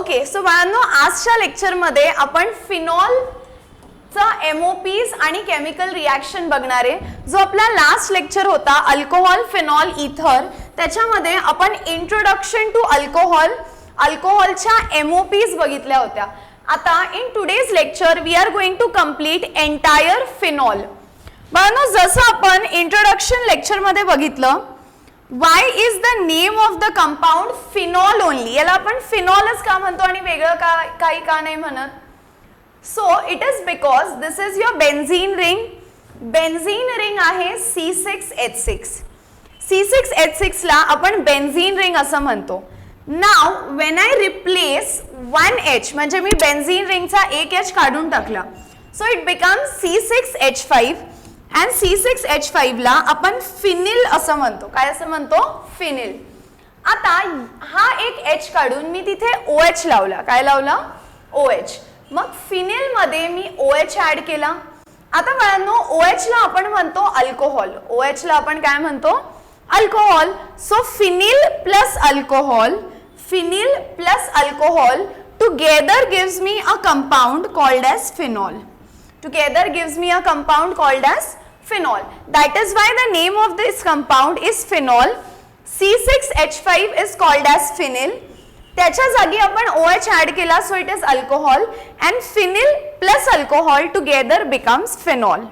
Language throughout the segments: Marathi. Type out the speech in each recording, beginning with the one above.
ओके, सो बाळांनो आजच्या लेक्चरमध्ये आपण फिनॉल एमओपीज आणि केमिकल रिॲक्शन बघणार आहे. जो आपला लास्ट लेक्चर होता अल्कोहोल फिनॉल इथर, त्याच्यामध्ये आपण इंट्रोडक्शन टू अल्कोहोल, अल्कोहोलच्या एमओपीज बघितल्या होत्या. आता in today's lecture we are going to complete entire phenol. बाळांनो जसं आपण इंट्रोडक्शन लेक्चरमध्ये बघितलं, why is the name of the compound phenol only, याला आपण फिनॉलच का म्हणतो आणि वेगळं काही का नाही म्हणत. So it is because this is your benzene ring. Benzene ring आहे C6H6. C6H6 ला आपण बेन्झीन रिंग असं म्हणतो. Now when I replace 1H, म्हणजे मी बेन्झीन रिंगचा एक H काढून टाकला, so it becomes C6H5 and C6H5 ला आपण फिनिल असं म्हणतो. काय असं म्हणतो? फिनिल. आता हा एक H काढून मी तिथे OH लावला. काय लावला? OH. मग फिनिल मध्ये मी OH ऍड केला. आता बाळांनो OH ला आपण म्हणतो अल्कोहोल. OH ला आपण काय म्हणतो? Alcohol. So phenyl plus alcohol, phenyl plus alcohol together gives me a compound called as phenol. Together gives me a compound called as phenol. That is why the name of this compound is phenol. C6H5 is called as phenyl. त्याच्या जागी आपण OH add केला, so it is alcohol, and phenyl plus alcohol together becomes phenol.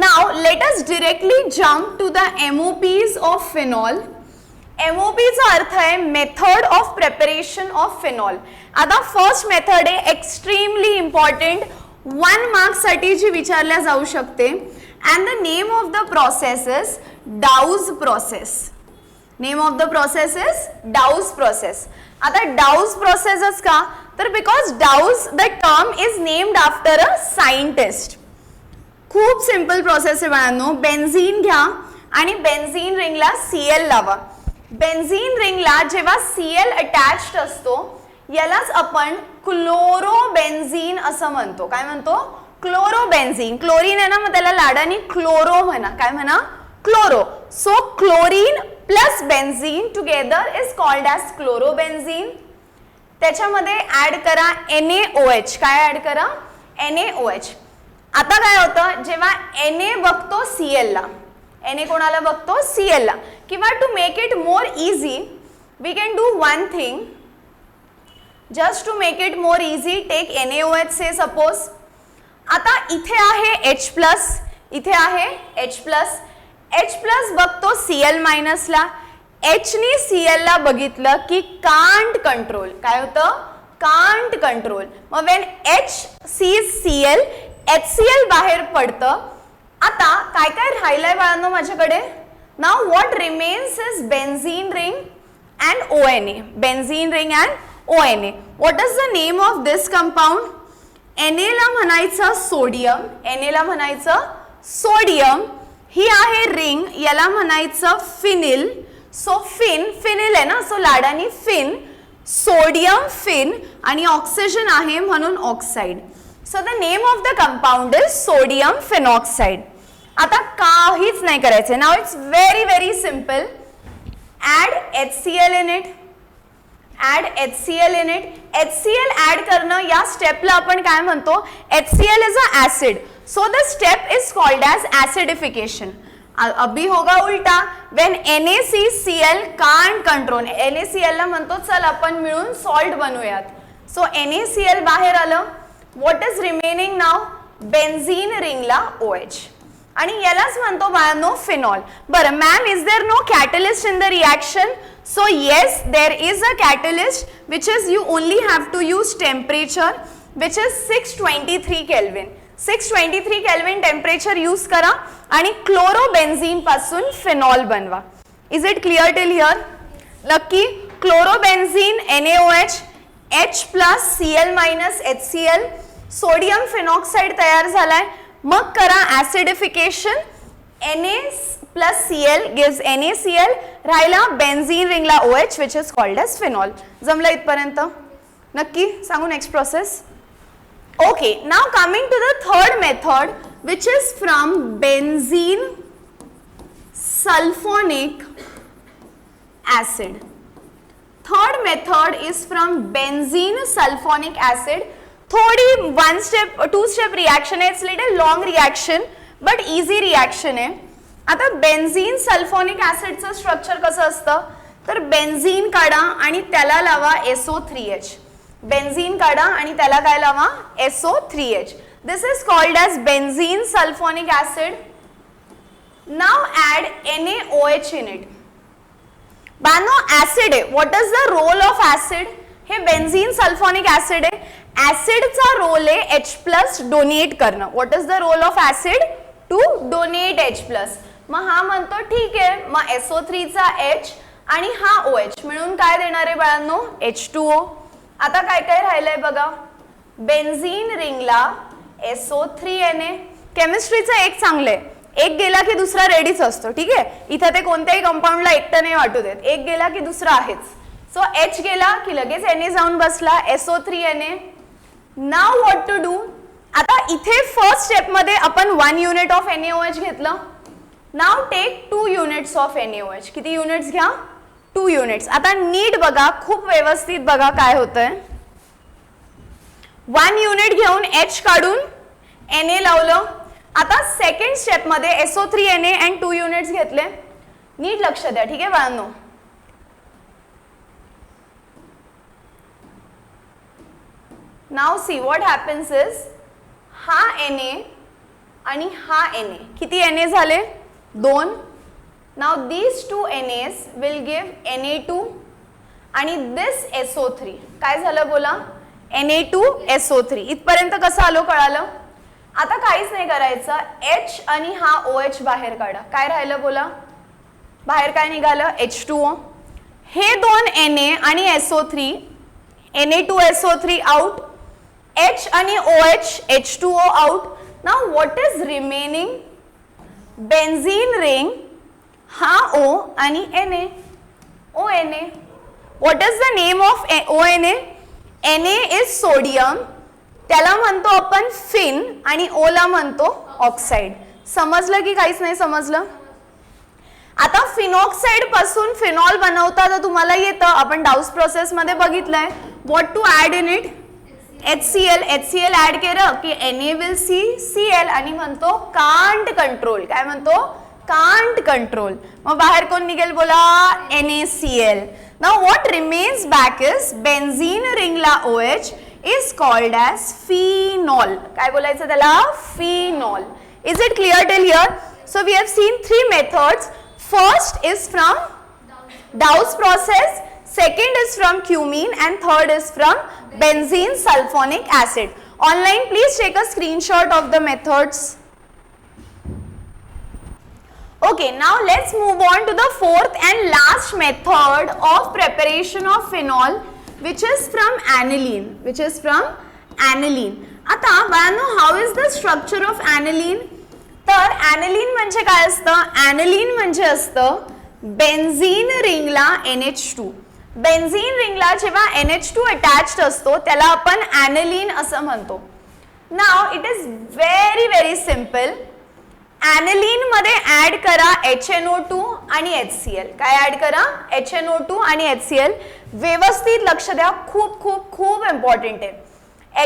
Now let us directly jump to the MOPs of phenol. MOP चा अर्थ आहे method of preparation of phenol. आता फर्स्ट मेथड आहे एक्स्ट्रीमली इम्पॉर्टंट, 1 मार्क्स साठी जी विचारल्या जाऊ शकते. And the name of the process is douse process. Name of the process is douse process. आता डाउज प्रोसेसच का? तर because douse the term is named after a scientist. खूप सिंपल प्रोसेस आहे बाळांनो. बेन्झीन घ्या आणि बेन्झीन रिंगला Cl लावा. बेन्झीन रिंगला जेव्हा Cl अटॅच्ड असतो यालाच आपण क्लोरोबेन्झीन असं म्हणतो. काय म्हणतो? क्लोरोबेन्झीन. क्लोरीन आहे ना, मग त्याला लाडानी क्लोरो म्हणा. काय म्हणा? Chloro. So chlorine plus benzene together is called as chlorobenzene. त्याच्यामध्ये ऍड करा NaOH. काय ऍड करा? NaOH. आता काय होतं, जेव्हा Na बघतो Cl ला, Na कोणाला बघतो? Cl ला. किंवा to make it more easy we can do one thing. Just to make it more easy, take NaOH say suppose. आता इथे आहे H+, इथे आहे H+. H+ बघतो Cl- ला. H नी Cl ला बघितलं की कांट कंट्रोल. काय होतं? कांट कंट्रोल. मग when H sees Cl, HCl बाहेर पडतं. आता काय काय राहिलंय बाळांनो माझ्याकडे? Now what remains is benzene ring and ONA. Benzene ring and ONA. What is the name of this compound? Na ला म्हणायचं सोडियम. Na ला म्हणायचं सोडियम. ही आहे रिंग, याला म्हणायचं फिनिल. सो फिनिल आहे ना, सो लाडानी फिन, सोडियम फिन, आणि ऑक्सिजन आहे म्हणून oxide. So the name of the compound is sodium phenoxide. आता काहीच नाही करायचं. Now it's very very simple. Add HCl in it. Add HCl in it. HCl add करणं या स्टेपला आपण काय म्हणतो? HCl is a acid. So the step is called as acidification. अभी होगा उलटा. When NaCl can't control, NaCl ला म्हणतो चल आपण मिळून सॉल्ट बनवूयात. सो NaCl बाहेर आलं. व्हॉट इज रिमेनिंग नाव? बेन्झीन रिंगला OH. आणि यालाच म्हणतो बाळांनो फिनॉल. बरं ma'am, is there no catalyst in the reaction? So yes, there is a catalyst which is you only have to use temperature which is 623 Kelvin. 623 Kelvin temperature use करा आणि क्लोरोबेन्झीन पासून फिनॉल बनवा. Is it clear till here? नक्की. क्लोरोबेन्झीन NaOH, H+ Cl- HCl, sodium phenoxide तयार झालाय. मग करा ऍसिडिफिकेशन. Na+Cl gives NaCl. राहिला बेन्झीन रिंगला OH which is called as phenol. जमलं इथपर्यंत? नक्की सांगू next process. Okay, now coming to the third method which is from benzene sulfonic acid. Third method is from benzene sulphonic acid. थोडी 1 स्टेप 2 स्टेप रिएक्शन आहे, it's little long reaction but easy reaction आहे. आता बेंझीन सल्फोनिक ऍसिडचं स्ट्रक्चर कसं असतं, तर बेंझीन काढा आणि त्याला लावा SO3H. बेंझीन काढा आणि त्याला काय लावा SO3H. This is called as benzene sulphonic acid. Now add NaOH in it. बानो ऍसिड आहे. What is the role of acid? हे बेंझीन सल्फोनिक ऍसिड आहे. ऍसिडचा रोल आहे H+ डोनेट करणं. What is the role of acid? To donate H+. मग हा म्हणतो ठीक आहे, मग SO3 चा H आणि हा OH मिळून काय देणार आहे बाळांनो? H2O. आता काय काय राहिलंय बघा. Benzene रिंगला SO3Na. केमिस्ट्रीचं एक चांगलंय, एक गेला की दुसरा रेडीच असतो. ठीक आहे, इथं ते कोणत्याही कंपाऊंडला एकटं नाही वाटू देत, एक गेला की दुसरा आहेच. सो H गेला की लगेच Na जाऊन बसला SO3Na. Now what to do? आता इथे फर्स्ट स्टेप मध्ये आपण 1 युनिट ऑफ NaOH घेतलं. Now take 2 units of NaOH. किती युनिट्स घ्या? 2 युनिट्स. आता नीट बघा, खूप व्यवस्थित बघा काय होतंय. 1 युनिट घेऊन H काढून Na लावलं. आता सेकंड स्टेप मध्ये SO3Na and 2 युनिट्स घेतले. नीट लक्ष द्या, ठीक आहे बाळांनो. Now see what happens is, हा Na आणि हा Na. किती Na झाले? 2. Now these 2 Nas will give Na2 आणि दिस SO3 काय झालं बोला? Na2SO3. इथपर्यंत कसं आलो कळालं? आता काहीच नाही करायचं. H आणि हा OH बाहेर काढा. काय राहिलं बोला? बाहेर काय निघालं? H2O. हे 2 Na आणि SO3, Na2SO3 आउट, H आणि OH H2O out. Now what is remaining? Benzene ring, हा O आणि Na, ONA. What is the name of ONA? Na is sodium, त्याला म्हणतो आपण फिन आणि O ला म्हणतो ऑक्साइड. समजलं की काहीच नाही समजलं? आता फिनॉक्साइड पासून फिनॉल बनवता तर तुम्हाला येतं, आपण डाउस प्रोसेस मध्ये बघितलंय. What to add in it? HCl. HCl add केलं की Na विल सी Cl आणि म्हणतो कांट कंट्रोल. काय म्हणतो? कांट कंट्रोल. मग बाहेर कोण निघेल बोला? NaCl. Now what remains back is benzene रिंगला OH is called as phenol. काय बोलायचं त्याला? Phenol. Is it clear till here? So we have seen 3 methods. First is from Dow's process, second is from cumene and third is from benzene sulfonic acid. Online please take a screenshot of the methods. Okay, now let's move on to the fourth and last method of preparation of phenol, which is from aniline. Which is from aniline. आता बाळांनो, how is the structure of aniline? तर aniline म्हणजे काय असतं? aniline म्हणजे असतं बेंझीन रिंगला NH2. बेंझीन रिंगला जेव्हा NH2 अटॅच्ड असतो त्याला आपण aniline असं म्हणतो. Now it is very very simple. aniline मध्ये ऍड करा HNO2 आणि HCl. काय ऍड करा? HNO2 आणि HCl. व्यवस्थित लक्ष द्या, खूप खूप खूप इम्पॉर्टंट आहे.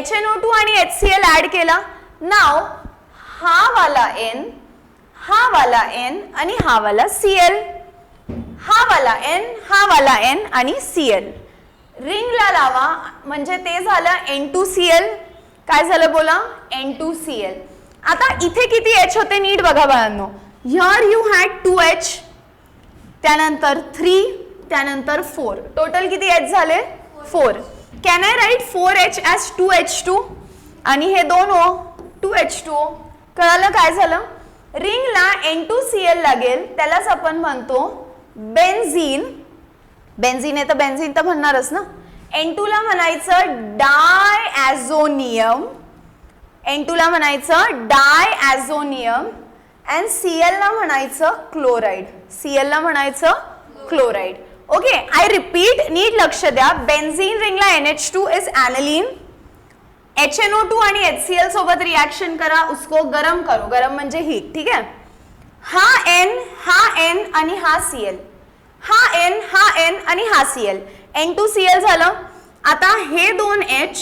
HNO2 आणि HCl ऍड केला. नाव हा वाला N, हा वाला N आणि हा वाला Cl. हा वाला N, हा वाला N आणि Cl. रिंगला लावा म्हणजे ते झालं N2Cl. काय झालं बोला? N2Cl. आता इथे किती H होते नीट बघा बाळांनो. हियर यू हॅड 2H, त्यानंतर 3, त्यानंतर 4. टोटल किती H झाले? 4. Can I right 4H as 2H2 आणि हे 2 O 2H2O. कळालं काय झालं? रिंगला N2Cl लागेल, त्यालाच आपण म्हणतो बेंझीन. बेंझीन आहे तर बेंझीन तर म्हणणारच ना. N2 ला म्हणायचं डायॲझोनियम, N2 ला म्हणायचं डायॲझोनियम and Cl ला म्हणायचं क्लोराइड. Cl ला म्हणायचं क्लोराइड. ओके, आय रिपीट, नीट लक्ष द्या. Benzene रिंगला NH2 is aniline. HNO2 आणि HCl सोबत रिएक्शन करा, उसको गरम करो. गरम म्हणजे हीट. ठीक आहे. हा N आणि हा Cl, हा N आणि हा Cl. N2Cl झालं. आता हे 2H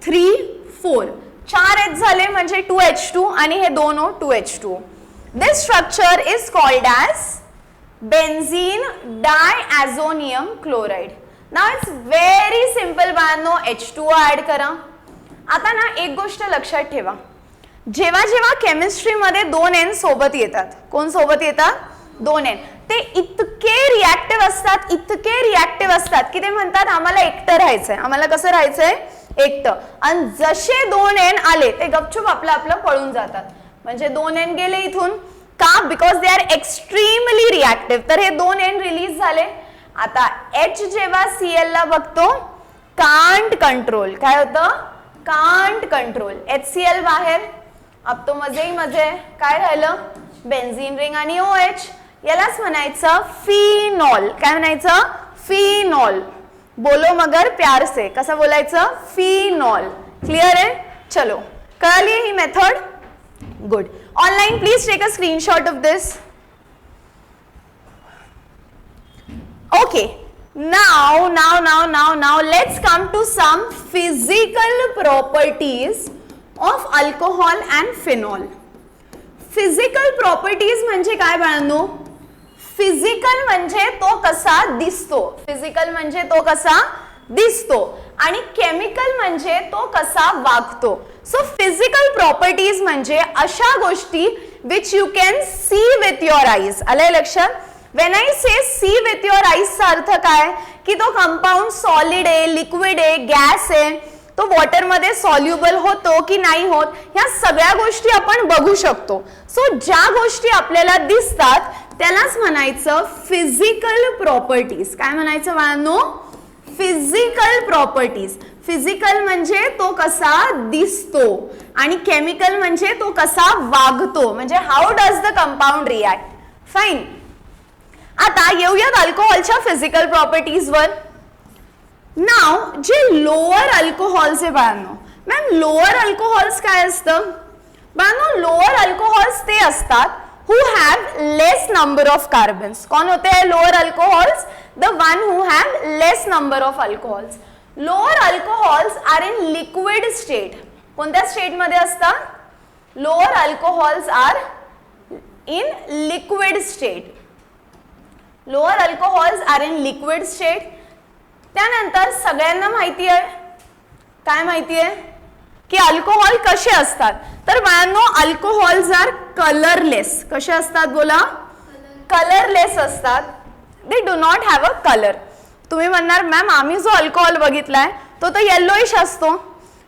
3 4 4 H झाले म्हणजे 2H2 आणि हे 2O 2H2. This structure is called as benzene diazonium chloride. Now it's very simple बाळांनो, H2O ऍड करा. आता ना एक गोष्ट लक्षात ठेवा, जेव्हा जेव्हा केमिस्ट्रीमध्ये 2N सोबत येतात, कोण सोबत येतात? 2N. ते इतके रिॲक्टिव्ह असतात की ते म्हणतात आम्हाला एकटं राहायचंय. आम्हाला कसं राहायचंय? एकटं. आणि जसे 2N आले ते गपचूप आपलं पळून जातात. म्हणजे 2N गेले इथून का? Because they are extremely reactive. तर हे 2N रिलीज झाले. आता H जेव्हा Cl ला बघतो, कांट कंट्रोल. काय होतं? Can't control. HCl बाहेर. अब तो मजे ही मजे. काय राहिलं? बेन्झीन रिंग आणि OH. यालाच म्हणायचं फिनॉल. काय म्हणायचं? फिनॉल. बोलो मगर प्यार से. कसं बोलायचं? फिनॉल. क्लियर आहे? चलो, कळली ही method? Good. Online please take a screenshot of this. Okay, now let's come to some physical properties of alcohol and phenol. Physical properties म्हणजे काय बाळांनो? फिजिकल म्हणजे तो कसा दिसतो. फिजिकल म्हणजे तो कसा दिसतो आणि केमिकल म्हणजे तो कसा वागतो. सो फिजिकल प्रॉपर्टीज म्हणजे अशा गोष्टी which you can see with your eyes. आलंय लक्षात? When I say see with your eyes चा अर्थ काय? की तो कंपाऊंड सॉलिड आहे, लिक्विड आहे, गॅस आहे, तो वॉटर मध्ये सॉल्युबल होतो की नाही होत, ह्या सगळ्या गोष्टी आपण बघू शकतो. सो ज्या गोष्टी आपल्याला दिसतात त्यालाच म्हणायचं फिजिकल प्रॉपर्टीज. काय म्हणायचं बाळांनो? Physical properties. फिजिकल म्हणजे तो कसा दिसतो आणि केमिकल म्हणजे तो कसा वागतो, म्हणजे how does the compound react. Fine. आता येऊयात अल्कोहॉलच्या फिजिकल प्रॉपर्टीज वर. नाव जे लोअर अल्कोहॉल्स आहे बाळांनो. मॅम लोअर अल्कोहॉल्स काय असतं? बाळांनो लोअर अल्कोहॉल्स ते असतात who have less number of carbons. कोण होते lower alcohols? The one who have less number of alcohols. Lower alcohols are in liquid state. कोणत्या स्टेट मध्ये असतात? Lower alcohols are in liquid state. Lower alcohols are in liquid state. त्यानंतर सगळ्यांना माहिती आहे, काय माहिती आहे? की अल्कोहॉल कसे असतात. तर बाळांनो अल्कोहॉल्स आर कलरलेस. कसे असतात बोला? कलरलेस असतात. They do not have a colour. तुम्ही म्हणणार मॅम आम्ही जो अल्कोहॉल बघितलाय तो येल्लोइश असतो.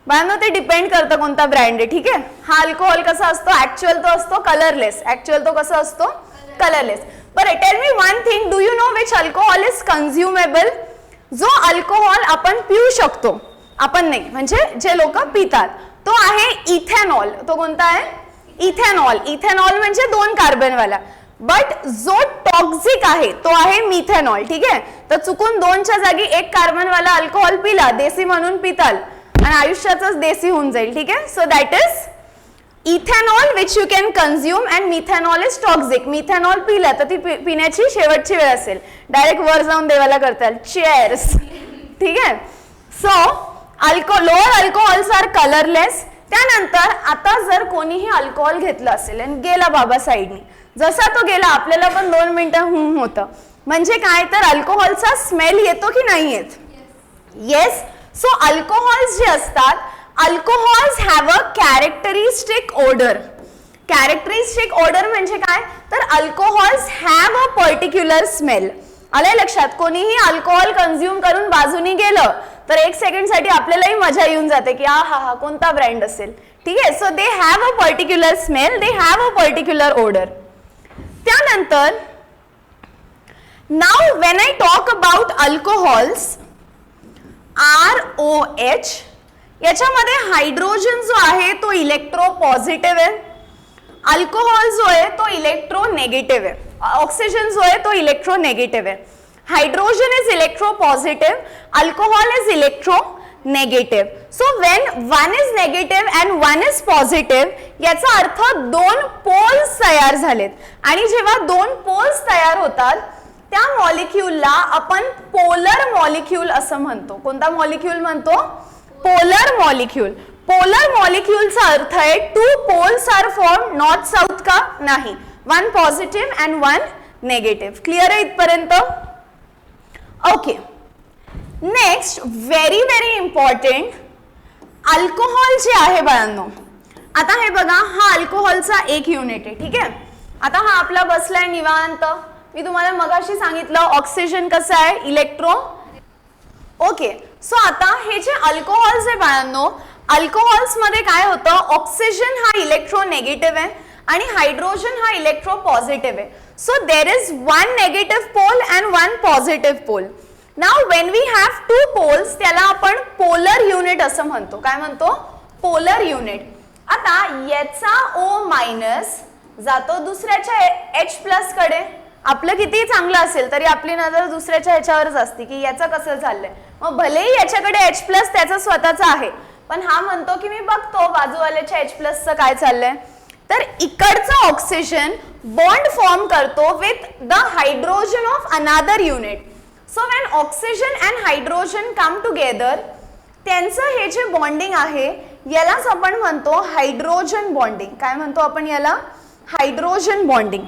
बाळांनो ते डिपेंड करतं कोणता ब्रँड आहे. ठीक आहे. हा अल्कोहॉल कसा असतो? ऍक्च्युअल तो असतो कलरलेस. ऍक्च्युअल तो कसा असतो? कलरलेस. बरं, tell me one thing, do you know which alcohol is कन्झ्युमेबल? जो अल्कोहॉल आपण पिऊ शकतो, आपण नाही म्हणजे जे लोक पितात, तो आहे इथेनॉल. तो कोणता आहे? इथेनॉल. इथेनॉल म्हणजे 2 कार्बन वाला. बट जो टॉक्सिक आहे तो आहे मिथेनॉल. ठीक आहे. तर चुकून 2च्या जागी 1 कार्बन वाला अल्कोहॉल पिला, देसी म्हणून पिताल आणि आयुष्याच देसी होऊन जाईल. ठीक आहे. So that is ethanol which you can consume and methanol is toxic. Methanol पिला तर ती पिण्याची शेवटची वेळ असेल, डायरेक्ट वर जाऊन देवाला करताल चेअर्स. ठीक आहे. So lower alcohols are colourless. त्यानंतर आता जर कोणीही अल्कोहॉल घेतलं असेल आणि गेला बाबा साईडनी, जसा तो गेला आपल्याला पण 2 मिनिटं होतं. म्हणजे काय? तर अल्कोहॉलचा स्मेल येतो की नाही येत? येस. सो अल्कोहॉल्स जे असतात, alcohols have a characteristic odour. Characteristic odour म्हणजे काय? तर alcohols have a particular smell. आलंय लक्षात? कोणीही अल्कोहॉल कन्झ्युम करून बाजूनी गेलं तर 1 सेकंडसाठी आपल्यालाही मजा येऊन जाते की हा कोणता ब्रँड असेल. ठीक आहे. So they have a particular smell, they have a particular odour. त्यानंतर now when I talk about alcohols, ROH, याच्यामध्ये हायड्रोजन जो आहे तो इलेक्ट्रो पॉझिटिव्ह आहे, अल्कोहॉल जो आहे तो इलेक्ट्रो नेगेटिव्ह आहे, ऑक्सिजन जो आहे तो इलेक्ट्रो नेगेटिव्ह आहे. Hydrogen is electro positive, alcohol is electro negative. So when one is negative and one is positive, याचा अर्थ 2 पोल्स तयार झालेत. आणि जेव्हा 2 पोल्स तयार होतात त्या मॉलिक्यूलला आपण पोलर मॉलिक्यूल असं म्हणतो. कोणता मॉलिक्यूल म्हणतो? Polar molecule. पोलर मॉलिक्यूलचा अर्थ आहे two poles are form, north south का नाही, one positive and one negative. Clear आहे इथपर्यंत? Okay. Next very very important, alcohol जे आहे बाळांनो, आता हे बघा, हा अल्कोहोलचा एक युनिट आहे. ठीक आहे. आता हा आपला बसलाय निवांत. मी तुम्हाला मगाशी सांगितलं ऑक्सिजन कसं आहे, इलेक्ट्रो. ओके. सो आता हे जे अल्कोहोल्स आहे बाळांनो, अल्कोहोल्स मध्ये काय होतं, ऑक्सिजन हा इलेक्ट्रो नेगेटिव्ह आहे आणि हायड्रोजन हा इलेक्ट्रो पॉझिटिव्ह आहे. So there is one negative pole and one positive pole. Now when we have two poles, त्याला आपण पोलर युनिट असं म्हणतो. काय म्हणतो? Polar unit. आता याचा O मायनस जातो दुसऱ्याच्या H प्लस कडे. आपलं किती चांगलं असेल तरी आपली नजर दुसऱ्याच्या ह्याच्यावरच असते की याचं कसं चाललंय. मग भलेही याच्याकडे H प्लस त्याचा स्वतःचा आहे, पण हा म्हणतो की मी बघतो बाजूवाल्याच्या H प्लसचं काय चाललंय. तर इकडचा ऑक्सिजन बॉन्ड फॉर्म करतो with the hydrogen of another unit. So when oxygen and hydrogen come together, त्यांचं हे जे बॉन्डिंग आहे यालाच आपण म्हणतो हायड्रोजन बॉन्डिंग. काय म्हणतो आपण याला? Hydrogen bonding.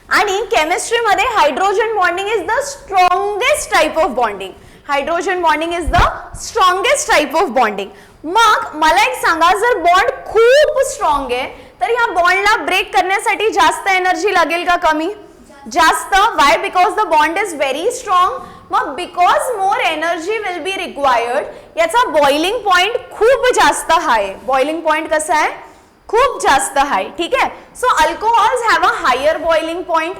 आणि केमिस्ट्रीमध्ये hydrogen bonding is the strongest type of bonding. Hydrogen bonding is the strongest type of bonding. मग मला एक सांगा, जर बॉन्ड खूप स्ट्रॉंग आहे तर ह्या बॉन्डला ब्रेक करण्यासाठी जास्त एनर्जी लागेल का कमी? जास्त. Why? Because the bond is very strong. मग because more energy will be required, याचा बॉइलिंग पॉइंट खूप जास्त हाय. बॉइलिंग पॉइंट कसा आहे? खूप जास्त हाय. ठीक आहे. So alcohols have a higher boiling point.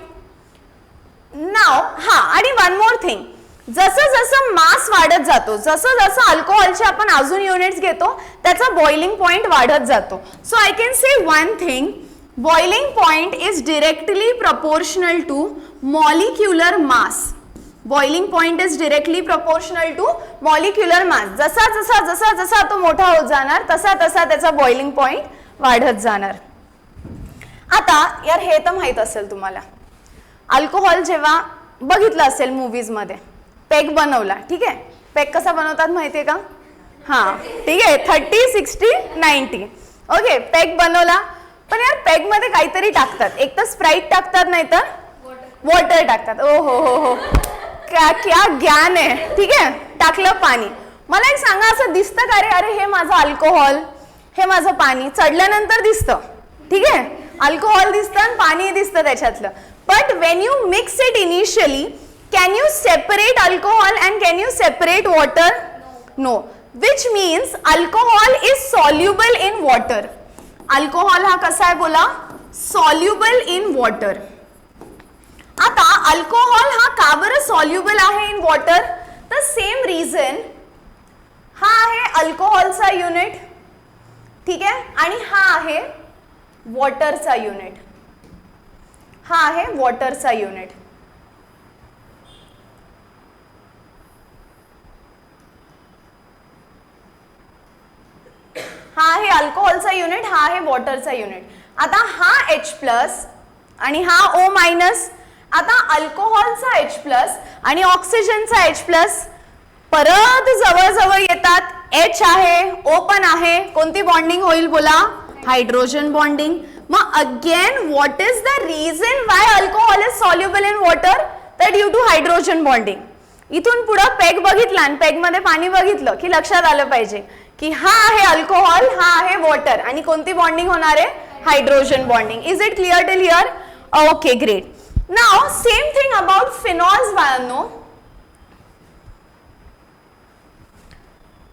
नाव हा, आणि वन मोर थिंग, जसं जसं मास वाढत जातो, जसं जसं अल्कोहॉलचे आपण अजून युनिट्स घेतो त्याचा बॉइलिंग पॉइंट वाढत जातो. So I can say one thing, boiling point is directly proportional to molecular mass. Boiling point is directly proportional to molecular mass. जसा जसा जसा जसा तो मोठा होत जाणार तसा तसा त्याचा बॉइलिंग पॉइंट वाढत जाणार. आता यार हे तर माहित असेल तुम्हाला, अल्कोहोल जेव्हा बघितलं असेल मूवीज मध्ये, पेग बनवला. ठीक आहे. पेग कसा बनवतात माहितीये का? हा, ठीक आहे. 30, 60, 90. ओके. पेग बनवला, पण यार पेग मध्ये काहीतरी टाकतात. एक तर स्प्राईट टाकतात, नाही तर वॉटर टाकतात. ओ हो हो हो, क्या ज्ञान आहे. ठीक आहे. टाकलं पाणी. मला एक सांगा, असं दिसतं का रे, अरे हे माझं अल्कोहोल, हे माझं पाणी? चढल्यानंतर दिसतं. ठीक आहे. अल्कोहोल दिसतं आणि पाणी दिसतं त्याच्यातलं. But Wien you mix it initially, can you separate alcohol and can you separate water? No. Which means alcohol is soluble in water. Alcohol हा कसा आहे बोला? Soluble in water. आता अल्कोहोल हा का बरं soluble आहे in water? The same reason, हा आहे अल्कोहोलचा युनिट. ठीक आहे. आणि हा आहे वॉटरचा युनिट. हा आहे वॉटरचा युनिट. हा आहे अल्कोहोलचा युनिट, हा आहे वॉटरचा युनिट. आता हा H प्लस आणि हा O मायनस. आता अल्कोहोलचा H प्लस आणि ऑक्सिजनचा H प्लस परत जवळ जवळ येतात. H आहे, O पण आहे. कोणती बॉन्डिंग होईल बोला? Hydrogen bonding. मग again what is the reason why alcohol is soluble in water? तर ड्यू टू हायड्रोजन बॉन्डिंग. इथून पुढे पेग बघितला आणि पेग मध्ये पाणी बघितलं की लक्षात आलं पाहिजे की हा आहे अल्कोहोल, हा आहे वॉटर, आणि कोणती बॉन्डिंग होणार आहे? Hydrogen bonding. Is it clear till here? Okay, great. Now same thing about phenols बाळांनो.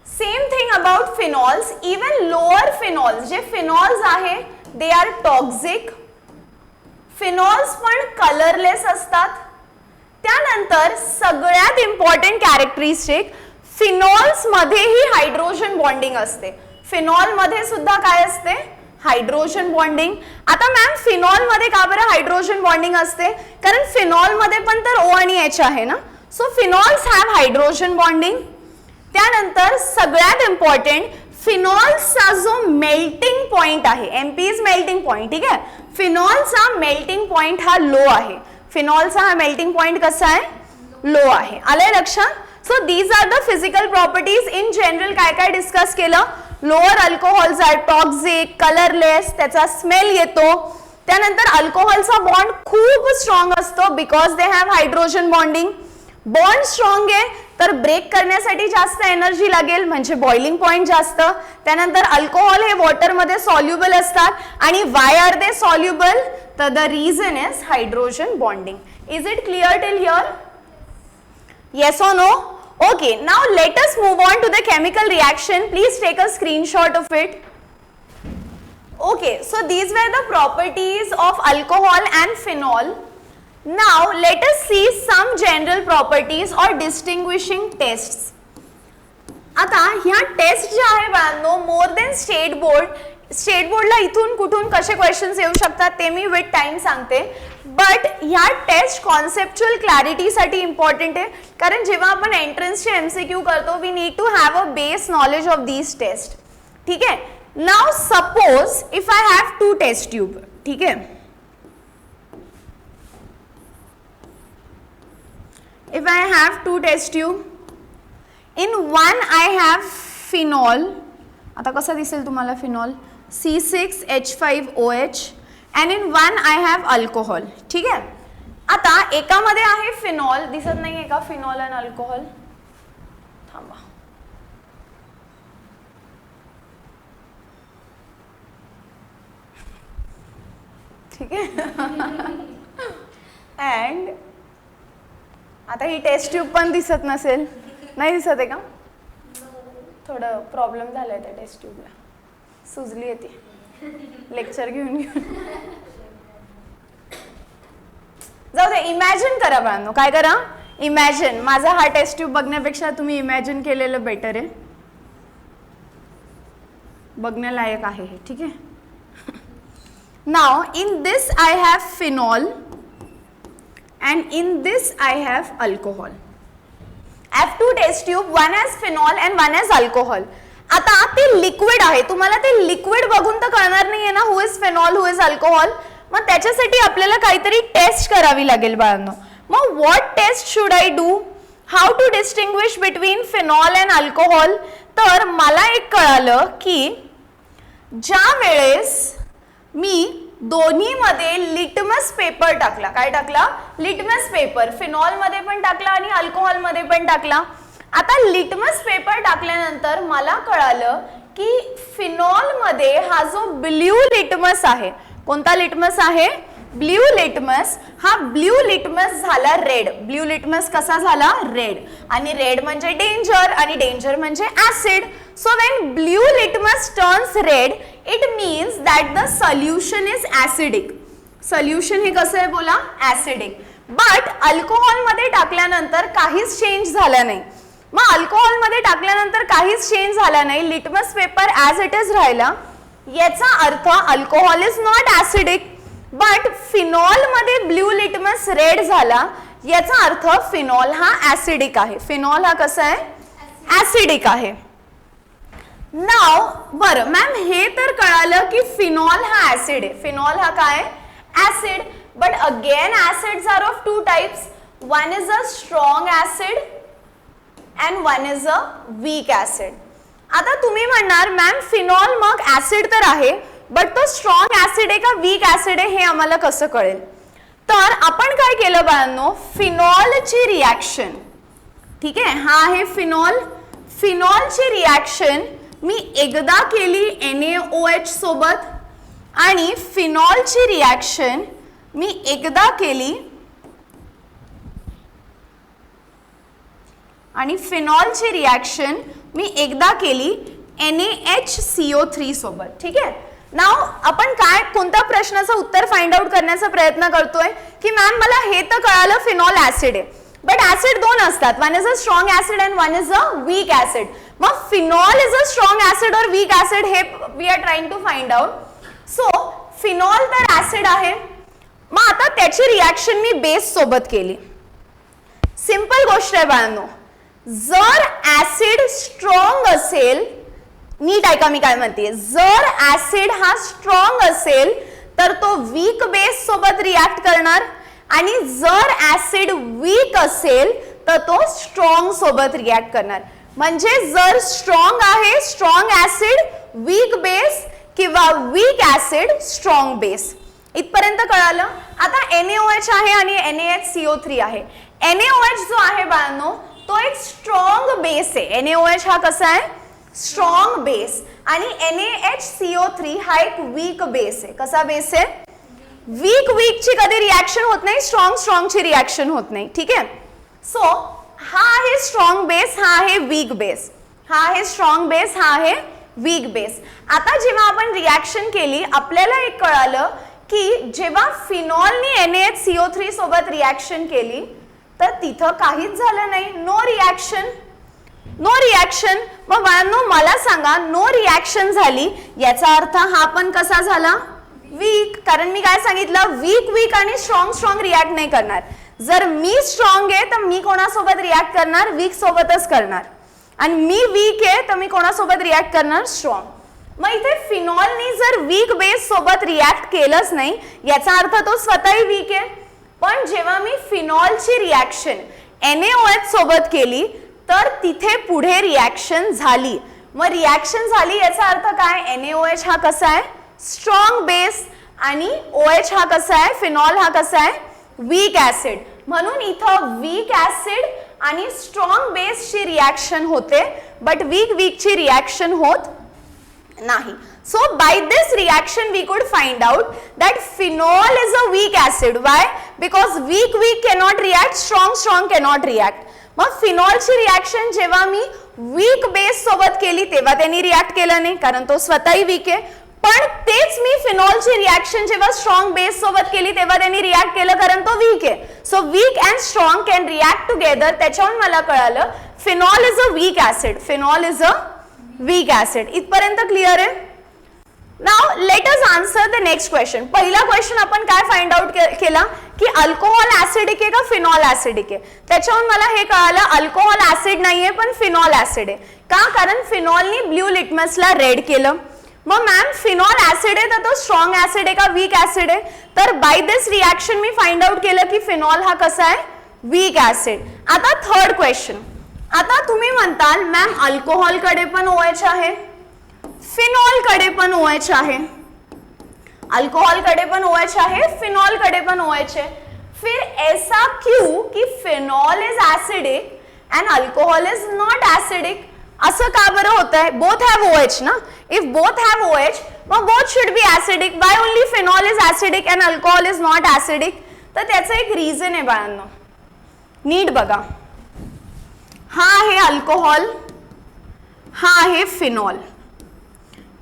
Same thing about phenols. Even lower phenols, जे फिनॉल्स आहे दे आर टॉक्सिक. फिनॉल्स पण कलरलेस असतात. त्यानंतर सगळ्यात इम्पॉर्टंट कॅरेक्टरिस्टिक, फिनॉल्स मध्येही हायड्रोजन बॉन्डिंग असते. फिनॉल मध्ये सुद्धा काय असते? Hydrogen bonding. आता मॅम फिनॉल मध्ये का बरं हायड्रोजन बॉन्डिंग असते? कारण फिनॉल मध्ये पण तर O आणि H आहे ना. So phenols have hydrogen bonding. त्यानंतर सगळ्यात इम्पॉर्टंट, फिनॉल्सचा जो मेल्टिंग पॉइंट आहे, MP इज मेल्टिंग पॉइंट. ठीक आहे. फिनॉलचा मेल्टिंग पॉइंट हा लो आहे. फिनॉलचा हा मेल्टिंग पॉइंट कसा आहे, लो आहे. आलंय लक्षात. So these are the physical properties. In general काय काय डिस्कस केलं, lower alcohols are toxic, colourless, त्याचा स्मेल येतो. त्यानंतर अल्कोहोलचा बॉन्ड खूप स्ट्रॉंग असतो because they have hydrogen bonding. Bond strong आहे तर ब्रेक करण्यासाठी जास्त एनर्जी लागेल म्हणजे बॉइलिंग पॉइंट जास्त. त्यानंतर अल्कोहोल हे वॉटरमध्ये सॉल्युबल असतात आणि वाय आर दे सॉल्युबल, तर the reason is hydrogen bonding. Is it clear till here? Yes और no? Okay, now let us move on to the chemical reaction. Please take a screenshot of it. Okay, so these were the properties of alcohol and phenol. Now let us see some general properties or distinguishing tests. आता ह्या टेस्ट ज्या आहे बाळांनो, मोर देन स्टेट बोर्डला इथून कुठून कसे क्वेश्चन्स येऊ शकतात ते मी विथ टाइम सांगते. बट ह्या टेस्ट कॉन्सेप्च्युअल क्लॅरिटीसाठी इम्पॉर्टंट आहे, कारण जेव्हा आपण एंट्रन्सचे MCQ करतो we need to have a base knowledge of these test. ठीक आहे. Now suppose if I have 2 test tube. ठीक आहे. If I have 2 test tube, in one I have phenol. आता कसं दिसेल तुम्हाला phenol, C6H5OH, and in one I have alcohol. ठीक आहे. आता एकामध्ये आहे फिनॉल, दिसत नाही का फिनॉल आणि अल्कोहोल. थांबा. ठीक आहे. अँड आता ही टेस्ट ट्यूब पण दिसत नसेल, नाही दिसत आहे का? थोडं प्रॉब्लेम झालाय त्या टेस्ट ट्यूबला, सुजली आहे ती लेक्चर घेऊन जाऊ दे. इमॅजिन करा बाळांनो, काय करा, इमॅजिन. माझा हा टेस्ट ट्यूब बघण्यापेक्षा तुम्ही इमॅजिन केलेलं बेटर आहे, बघण्यालायक आहे हे. ठीक आहे. Now in this I have phenol and in this I have alcohol. I have 2 test tube, one has phenol and one has alcohol. आता ते लिक्विड आहे, तुम्हाला ते लिक्विड बघून तर कळणार नाहीये ना who is phenol, who is alcohol. मग त्याच्यासाठी आपल्याला काहीतरी टेस्ट करावी लागेल बाळांनो. मग what test should I do? How to distinguish between phenol and alcohol? तर मला एक कळालं की ज्या वेळेस मी दोन्ही मध्ये लिटमस पेपर टाकला. काय टाकला? Litmus paper. फिनॉल मध्ये पण टाकला आणि अल्कोहोल मध्ये पण टाकला. आता लिटमस पेपर टाकल्यानंतर मला कळालं की फिनॉल मध्ये हा जो ब्ल्यू लिटमस आहे, कोणता लिटमस आहे? Blue litmus. हा ब्ल्यू लिटमस झाला रेड. ब्ल्यू लिटमस कसा झाला? रेड. आणि रेड म्हणजे डेंजर आणि डेंजर म्हणजे acid. So when blue litmus turns read it means that the solution is acidic. Solution हे कसं आहे बोला? ऍसिडिक. बट अल्कोहोल मध्ये टाकल्यानंतर काहीच चेंज झाला नाही. मग अल्कोहोल मध्ये टाकल्यानंतर काहीच चेंज झाला नाही, litmus paper as it is राहिला. याचा अर्थ alcohol is not acidic. But phenol मध्ये ब्ल्यू लिटमस रेड झाला, याचा अर्थ फिनॉल हा ऍसिडिक आहे. फिनॉल हा कसा आहे? ऍसिडिक आहे. नाव बरं मॅम हे तर कळालं की फिनॉल हा ऍसिड आहे. फिनॉल हा काय? Acid. But again acids are of 2 types. One is a strong acid and one is a weak acid. आता तुम्ही म्हणणार मॅम फिनॉल मग ऍसिड तर आहे बट तो स्ट्रॉंग ऍसिड आहे का वीक ऍसिड आहे हे आम्हाला कसं कळेल? तर आपण काय केलं बाळांनो, फिनॉलची रिॲक्शन. ठीक आहे, हा आहे फिनॉल. फिनॉलची रिॲक्शन मी एकदा केली NaOH सोबत आणि फिनॉलची रिॲक्शन मी एकदा केली आणि फिनॉलची रिॲक्शन मी एकदा केली NaHCO3 सोबत. ठीक आहे. नाव आपण काय कोणत्या प्रश्नाचं उत्तर फाइंड आउट करण्याचा प्रयत्न करतोय की मॅम मला हे तर कळालं फिनॉल ऍसिड आहे बट ऍसिड 2 असतात. One is a strong acid and one is a weak acid. मग phenol is a strong acid or weak acid हे we are trying to find out. So phenol तर ऍसिड आहे. मग आता त्याची रिॲक्शन मी बेस सोबत केली. सिंपल गोष्ट आहे बाळांनो, जर ऍसिड स्ट्रॉंग असेल, नीट ऐका मी काय म्हणते, जर ऍसिड हा स्ट्रॉंग असेल तर तो वीक बेस सोबत रिॲक्ट करणार आणि जर ऍसिड वीक असेल तर तो स्ट्रॉंग सोबत रिॲक्ट करणार. म्हणजे जर स्ट्रॉंग आहे स्ट्रॉंग ऍसिड वीक बेस किंवा वीक ऍसिड स्ट्रॉंग बेस. इथपर्यंत कळालं. आता NaOH आहे आणि NaHCO3 आहे. NaOH जो आहे बाळांनो तो एक स्ट्रॉंग बेस आहे. NaOH हा कसा आहे स्ट्रॉंग बेस आणि NaHCO3 हा एक वीक बेस आहे. कसा बेस आहे वीक ची कधी रिॲक्शन होत नाही स्ट्रॉंग ची रिॲक्शन होत नाही. ठीक आहे. सो हा आहे स्ट्रॉंग बेस हा आहे वीक बेस. हा आहे स्ट्रॉंग बेस हा आहे वीक बेस. आता जेव्हा आपण रिॲक्शन केली आपल्याला एक कळालं की जेव्हा फिनॉलनी NaHCO3 सोबत रिॲक्शन केली तर तिथं काहीच झालं नाही. No reaction. मग बाळांनो मला सांगा नो रिॲक्शन झाली याचा अर्थ हा पण कसा झाला वीक. कारण मी काय सांगितलं वीक आणि स्ट्रॉंग रिॲक्ट नाही करणार. जर मी स्ट्रॉंग आहे तर मी कोणासोबत रिॲक्ट करणार वीक सोबतच करणार आणि मी वीक आहे तर मी कोणासोबत रिॲक्ट करणार स्ट्रॉंग. मग इथे फिनॉलनी जर वीक बेस सोबत रिॲक्ट केलंच नाही याचा अर्थ तो स्वतःही वीक आहे. पण जेव्हा मी फिनॉलची रिॲक्शन NaOH सोबत केली तर तिथे पुढे रिॲक्शन झाली. मग रिॲक्शन झाली याचा अर्थ काय NaOH हा कसा आहे स्ट्रॉंग बेस आणि OH हा कसा आहे फिनॉल हा कसा आहे वीक ऍसिड. म्हणून इथं वीक ऍसिड आणि स्ट्रॉंग बेसची रिॲक्शन होते बट वीकची रिॲक्शन होत नाही. So by this reaction we could find out that phenol is a weak acid. Why? Because weak cannot react, strong cannot react. मग फिनॉलची रिॲक्शन जेव्हा मी वीक बेस सोबत केली तेव्हा त्यांनी रिॲक्ट केलं नाही कारण तो स्वतःही वीक आहे. पण तेच मी फिनॉलची रिॲक्शन जेव्हा स्ट्रॉंग बेस सोबत केली तेव्हा त्यांनी रिॲक्ट केलं कारण तो वीक आहे. So weak and strong can react together. त्याच्यावरून मला कळालं phenol is a weak acid. Phenol is a weak acid. इथपर्यंत क्लिअर आहे. Now let us answer the next question. पहिला क्वेश्चन आपण काय फाइंड आउट केला की अल्कोहोल ऍसिडिक आहे का फिनॉल ऍसिडिक आहे. त्याच्यावरून मला हे कळालं अल्कोहोल ऍसिड नाहीये पण फिनॉल ऍसिड आहे. का कारण फिनॉलनी ब्ल्यू लिटमसला रेड केलं. मग मॅम फिनॉल ऍसिड आहे तर तो स्ट्रॉंग ऍसिड आहे का वीक ऍसिड आहे. तर by this reaction me find out केलं की फिनॉल हा कसा आहे वीक ऍसिड. आता थर्ड क्वेश्चन. आता तुम्ही म्हणताल मॅम अल्कोहोल कडे पण OH आहे फिनॉल कडे पण OH आहे. अल्कोहोल कडे पण OH आहे फिनॉल कडे पण OH है. फिर ऐसा क्यों कि phenol is acidic end alcohol is not acidic. असं का बरं होतंय. बोथ हैव OH ना. इफ बोथ हैव OH मग बोथ शुड बी एसिडिक. व्हाई only phenol is acidic end alcohol is not acidic. तर त्याचं एक रिझन आहे बाळांनो. नीट बघा. हा आहे अल्कोहोल हा आहे फिनॉल.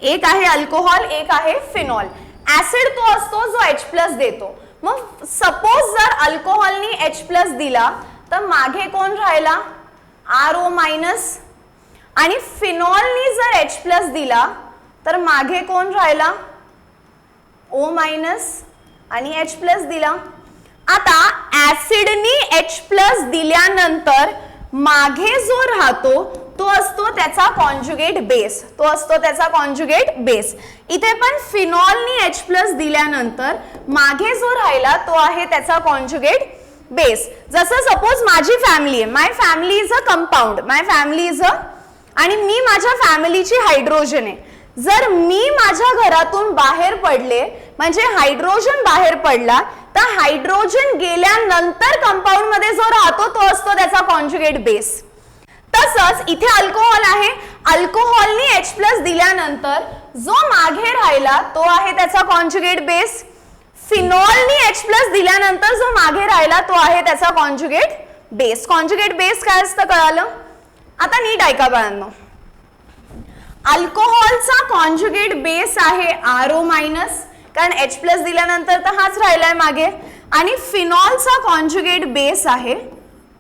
एक आहे अल्कोहोल एक आहे फिनॉल. ऍसिड तो असतो जो H+ देतो. मग सपोज जर अल्कोहोलनी H+ दिला तर मागे कोण राहिला RO- आणि फिनॉलनी जर H+ दिला तर मागे कोण राहिला O- आणि H+ दिला. आता ऍसिडनी H+ दिल्यानंतर मागे जो राहतो तो असतो त्याचा कॉन्जुगेट बेस. तो असतो त्याचा कॉन्जुगेट बेस. इथे पण फिनॉलनी H+ दिल्यानंतर मागे जो राहिला तो आहे त्याचा कॉन्जुगेट बेस. जसं सपोज माझी फॅमिली आहे. My family is a compound. My family is a आणि मी माझ्या फॅमिलीची हायड्रोजन आहे. जर मी माझ्या घरातून बाहेर पडले म्हणजे हायड्रोजन बाहेर पडला तर हायड्रोजन गेल्यानंतर कंपाऊंड मध्ये जो राहतो तो असतो त्याचा कॉन्जुगेट बेस. तसंच इथे अल्कोहोल आहे. अल्कोहोलनी H+ दिल्यानंतर जो मागे राहिला तो आहे त्याचा कॉन्जुगेट बेस. फिनॉलनी H+ दिल्यानंतर जो मागे राहिला तो आहे त्याचा कॉन्जुगेट बेस. कॉन्जुगेट बेस काय असतं कळालं. आता नीट ऐका बाळांनो. अल्कोहोलचा कॉन्जुगेट बेस आहे RO- कारण H+ दिल्यानंतर तर हाच राहिलाय मागे आणि फिनॉलचा कॉन्जुगेट बेस आहे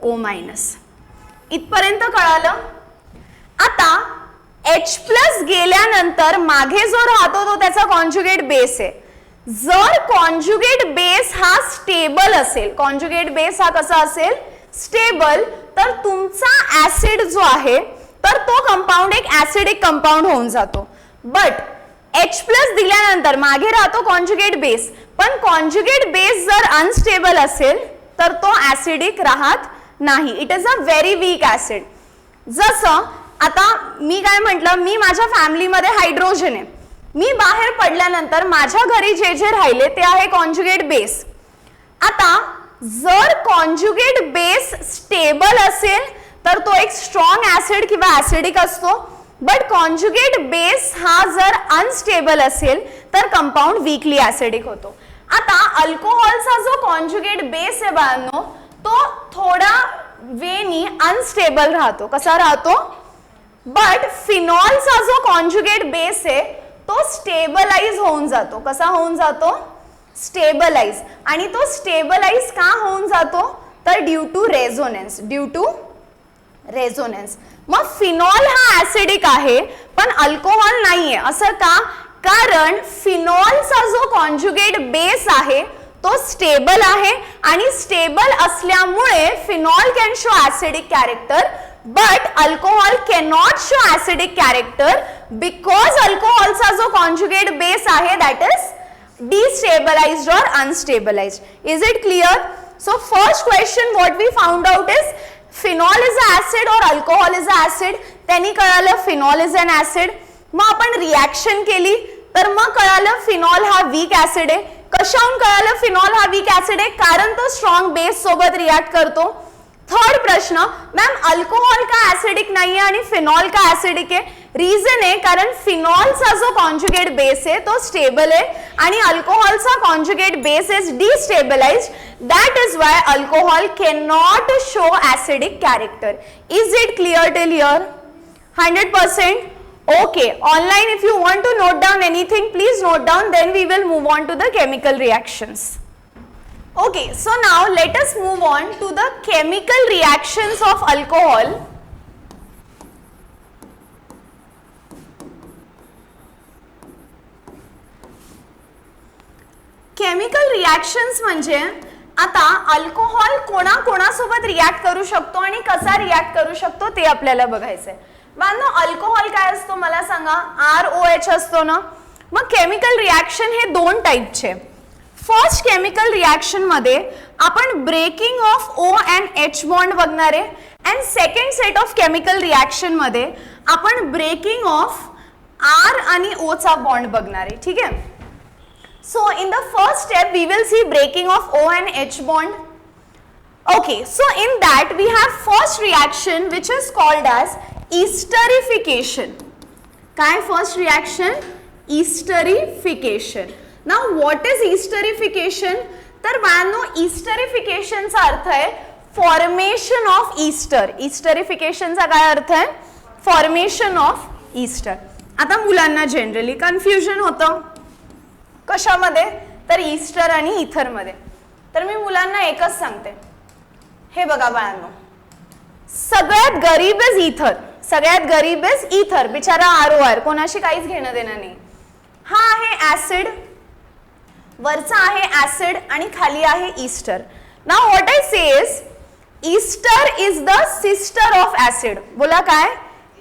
O-. इथपर्यंत कळालं. आता H+ गेल्यानंतर मागे जो राहतो तो त्याचा कॉन्जुगेट बेस आहे. जर कॉन्जुगेट बेस हा स्टेबल असेल कॉन्जुगेट बेस हा कसा असेल स्टेबल तर तुमचा ऍसिड जो आहे तर तो कंपाऊंड एक ऍसिडिक कंपाऊंड होऊन जातो. बट H प्लस दिल्यानंतर मागे राहतो कॉन्जुगेट बेस, पण कॉन्जुगेट बेस जर अनस्टेबल असेल तर तो ऍसिडिक राहत नाही. It is a very weak acid. जसं आता मी काय म्हटलं, मी माझ्या फॅमिलीमध्ये हायड्रोजन आहे, मी बाहेर पडल्यानंतर माझ्या घरी जे जे राहिले ते आहे कॉन्जुगेट बेस. आता जर कॉन्जुगेट बेस स्टेबल असेल तर तो एक स्ट्रॉंग ऍसिड किंवा ऍसिडिक असतो, बट कॉन्जुगेट बेस हा जर अनस्टेबल असेल तर कंपाऊंड वीकली ऍसिडिक होतो. आता अल्कोहॉलचा जो कॉन्जुगेट बेस आहे बाळांनो, तो थोडा वेनी अनस्टेबल राहतो. कसा राहतो? बट फिनॉलचा जो कॉन्जुगेट बेस आहे तो स्टेबलाइज होऊन जातो. कसा होऊन जातो? स्टेबलाइज. आणि तो स्टेबलाइज का होऊन जातो? तर due to resonance. Due to resonance. मग फिनॉल हा ऍसिडिक आहे पण अल्कोहॉल नाहीये. असं का? कारण फिनॉलचा जो कॉन्जुगेट बेस आहे तो स्टेबल आहे आणि स्टेबल असल्यामुळे phenol can show acidic character, but alcohol cannot show acidic character because अल्कोहॉलचा जो कॉन्जुगेट बेस आहे that is destabilized or unstabilized. Is it clear? So first question what we found out is phenol is an acid or alcohol is an acid. त्यांनी कळालं phenol is an acid. मग आपण रिएक्शन केली तर मग कळालं phenol हा वीक ऍसिड आहे. कशाहून कळालं phenol हा वीक ऍसिड आहे? कारण तो स्ट्रॉंग बेस सोबत रिएक्ट करतो. थर्ड प्रश्न, मॅम अल्कोहॉल का ऍसिडिक नाहीये आणि फिनॉल का ऍसिडिक आहे? रीजन आहे कारण फिनॉलचा जो कॉन्जुगेट बेस आहे तो स्टेबल आहे आणि अल्कोहॉलचा conjugate base is destabilized. That is why alcohol can not show acidic character. Is it clear till here? 100%? Okay, online if you want to note down anything, please note down, then we will move on to the chemical reactions. Okay, so now let us move on to the chemical reactions of alcohol. Chemical reactions म्हणजे आता अल्कोहॉल कोणाकोणासोबत रिॲक्ट करू शकतो आणि कसा रिॲक्ट करू शकतो ते आपल्याला बघायचंय. बाळांनो, अल्कोहॉल काय असतो मला सांगा? ROH असतो ना. मग केमिकल रिॲक्शन हे दोन टाइपचे. फर्स्ट केमिकल रिॲक्शन मध्ये आपण breaking of O and H bond बघणार आहे and second set of chemical reaction मध्ये आपण ब्रेकिंग ऑफ R आणि O चा बॉन्ड बघणार आहे. ठीक आहे. So in the first step we will see breaking of O and H bond. Okay, so in that we have first reaction which is called as esterification. काय first reaction? Esterification. Now what is esterification? तर बाळांनो, esterification चा अर्थ आहे formation of ester. esterification चा काय अर्थ आहे? formation of ester. आता मुलांना जनरली कन्फ्युजन होतं कशामध्ये? तर ईस्टर आणि इथर मध्ये. तर मी मुलांना एकच सांगते, हे बघा बाळांनो, सगळ्यात गरीब इज इथर. सगळ्यात गरीब इज इथर. बिचारा ROR, कोणाशी काहीच घेणं देणं नाही. हा आहे ऍसिड, वरचा आहे ऍसिड आणि खाली आहे Easter. Now what I say is Easter is the sister of acid. बोला काय?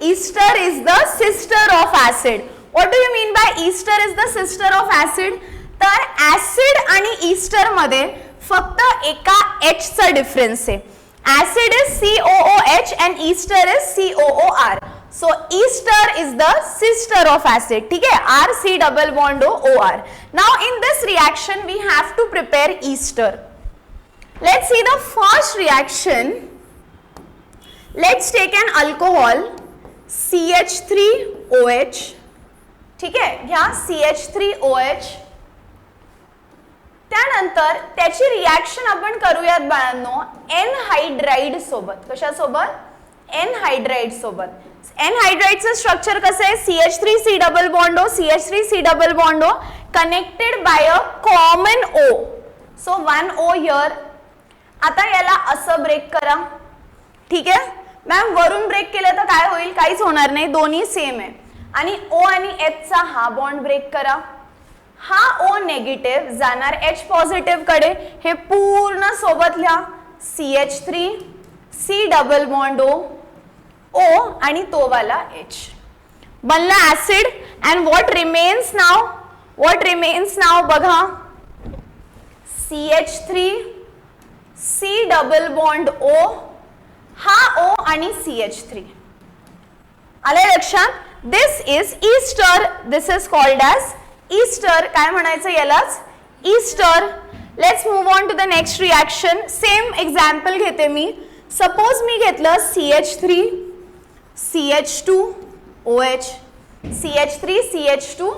Easter is the sister of acid. What do you mean by Ester is the sister of acid? तर ऍसिड आणि ईस्टर मध्ये फक्त एका H चा डिफरन्स आहे. Acid is COOH and Easter is COOR. So Ester is the sister of acid. ठीक है? RC double bond OR. Now in this reaction we have to prepare ester. Let's see the first reaction. Let's take an alcohol CH3OH. ठीक आहे, घ्या CH3OH. त्यानंतर त्याची रिॲक्शन आपण करूयात बाळांनो एनहाइड्राइड सोबत. कशा सोबत? एनहाइड्राइड सोबत. एनहाइड्राइडचं स्ट्रक्चर कसं आहे? CH3C double bond O, CH3C double bond O connected by a common O. So 1 O here. आता याला असं ब्रेक करा. ठीक आहे मॅम, वरून ब्रेक केलं तर काय होईल? काहीच होणार नाही, दोन्ही सेम आहे. आणि O आणि H चा हा बॉन्ड ब्रेक करा. हा O नेगेटिव्ह जाणार H पॉझिटिव्ह कडे. हे पूर्ण सोबत लिहा. CH3C डबल बॉन्ड O आणि तो वाला H. बनला acid. and what remains now बघा, CH3 C double bond O, हा O आणि CH3 आले लक्षात. This is ester, this is called as ester. काय म्हणायचं यालाच, ester. Let's move on to the next reaction. Same example घेते मी. सपोज मी घेतलं CH3 CH2 OH, CH3 CH2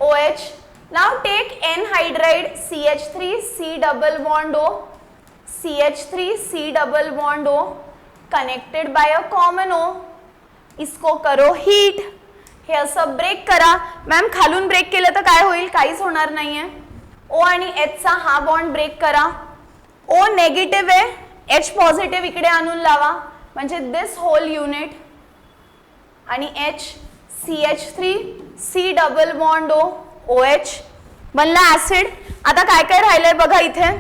OH. Now take anhydride CH3 C double bond O, CH3 C double bond O connected by a common O. इसको करो हीट. हे असं ब्रेक करा. मॅम खालून ब्रेक केलं तर काय होईल, काहीच होणार नाहीये. O आणि H चा हा बॉन्ड ब्रेक करा. O नेगेटिव्ह आहे, H पॉझिटिव्ह इकडे आणून लावा, म्हणजे दिस होल युनिट आणि H CH3 C double bond O OH बनला ऍसिड. आता काय काय राहिलंय बघा, इथे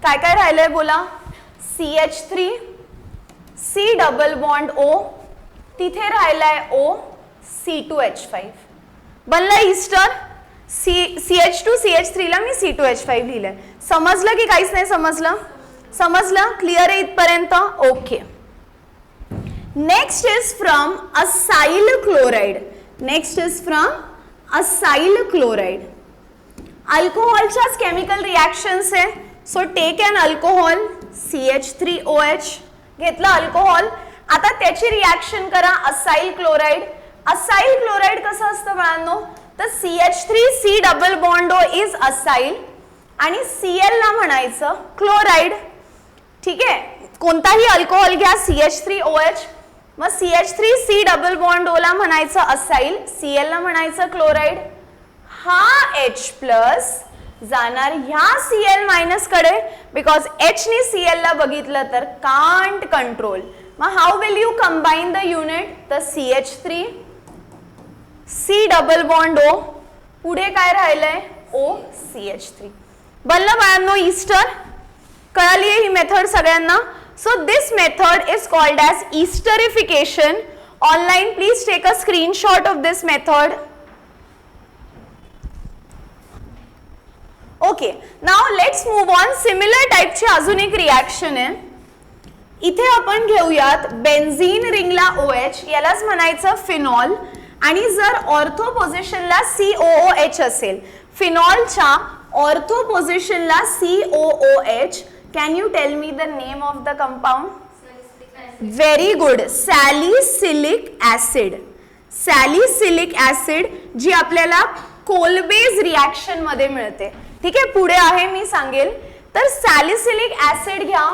काय काय राहिलंय बोला. CH3 C double bond O, तिथे राहिलाय O C2H5 बनला ईस्टर. CH2 CH3 ला मी C2H5 लिहिलंय. समजलं की काहीच नाही समजलं? समजलं, क्लिअर आहे इथपर्यंत? Okay. Next is from acyl chloride. Next is from acyl chloride. अल्कोहॉलच्याच केमिकल रिएक्शन्स आहे. So take an alcohol CH3OH, घेतलं अल्कोहॉल. आता त्याची रिएक्शन करा असाइल क्लोराइड. असाइल क्लोराइड कसं असतं बाळांनो, तर CH3 C double bond O is acyl आणि Cl ला म्हणायचं क्लोराइड. ठीक आहे, कोणताही अल्कोहॉल घ्या CH3OH, मग CH3 C double bond O ला म्हणायचं असाइल, Cl ला म्हणायचं क्लोराइड. हा H प्लस जाणार ह्या Cl मायनस कडे, बिकॉज H ने Cl ला बघितलं तर कांट कंट्रोल. मग how will you combine the unit, तर CH3 C double bond O, पुढे काय राहिलंय O CH3 बनलं बाळांनो ईस्टर. कळाली ही मेथड सगळ्यांना. So this method is called as esterification. Online please take a screenshot of this method. Okay, now let's move on. Similar टाइपची अजून एक रिएक्शन आहे. इथे आपण घेऊयात बेन्झीन रिंगला OH, यालाच म्हणायचं फिनॉल. आणि जर ऑर्थो पोझिशनला COOH असेल, फिनॉलच्या ऑर्थो पोझिशनला COOH, can you tell me the name of the compound? Very good, salicylic acid. Salicylic acid जी आपल्याला कोलबेज रिएक्शन मध्ये मिळते. ठीक आहे, पुढे आहे मी सांगेल. तर सॅलिसिलिक ऍसिड घ्या,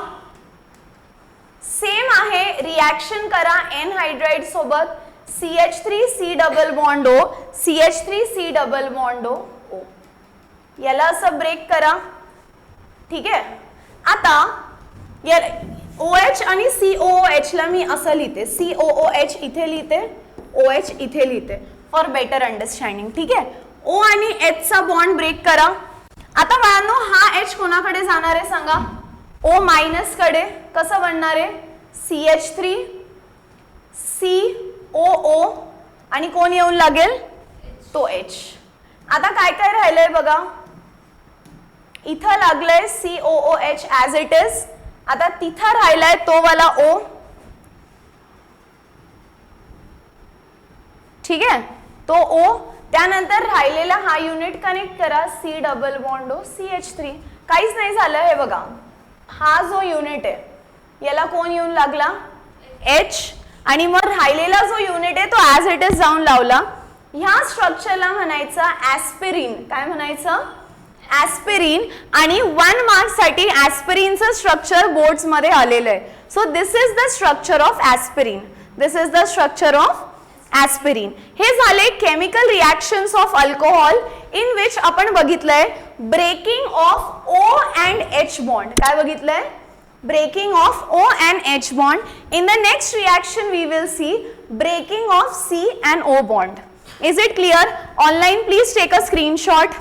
सेम आहे, रिएक्शन करा एनहायड्राइड सोबत. CH3 C double bond O, CH3 C double bond O, याला असं ब्रेक करा. ठीक आहे, आता OH आणि COOH ला मी असं लिहिते, COOH इथे लिहिते, OH इथे लिहिते फॉर बेटर अंडरस्टँडिंग. ठीक आहे, O आणि H चा बॉन्ड ब्रेक करा. आता बाळांनो हा H कोणाकडे जाणार आहे सांगा? O मायनस कडे. कसं बनणार आहे? CH3 COO आणि कोण येऊन लागेल? तो H. आता काय काय राहिलंय बघा, इथं लागलंय COOH ॲज इट इज. आता तिथं राहिलाय तो वाला O. ठीक आहे, तो O. त्यानंतर राहिलेला हा युनिट कनेक्ट करा, C double bond O CH3. काहीच नाही झालं. हे बघा, हा जो युनिट आहे याला कोण येऊन लागला? H. आणि मग राहिलेला जो युनिट आहे तो ॲज इट इज जाऊन लावला. ह्या स्ट्रक्चरला म्हणायचं ॲस्पिरिन. काय म्हणायचं? ॲस्पिरिन. आणि 1 मार्क साठी ॲस्पिरिनचं स्ट्रक्चर बोर्ड्स मध्ये आलेलं आहे. So this is the structure of aspirin. This is the structure of aspirin. हे झाले chemical reactions of alcohol in which आपण बघितलंय breaking of O and H bond. काय बघितलंय? Breaking of O and H bond. In the next reaction we will see breaking of C and O bond. Is it clear? Online please take a screenshot.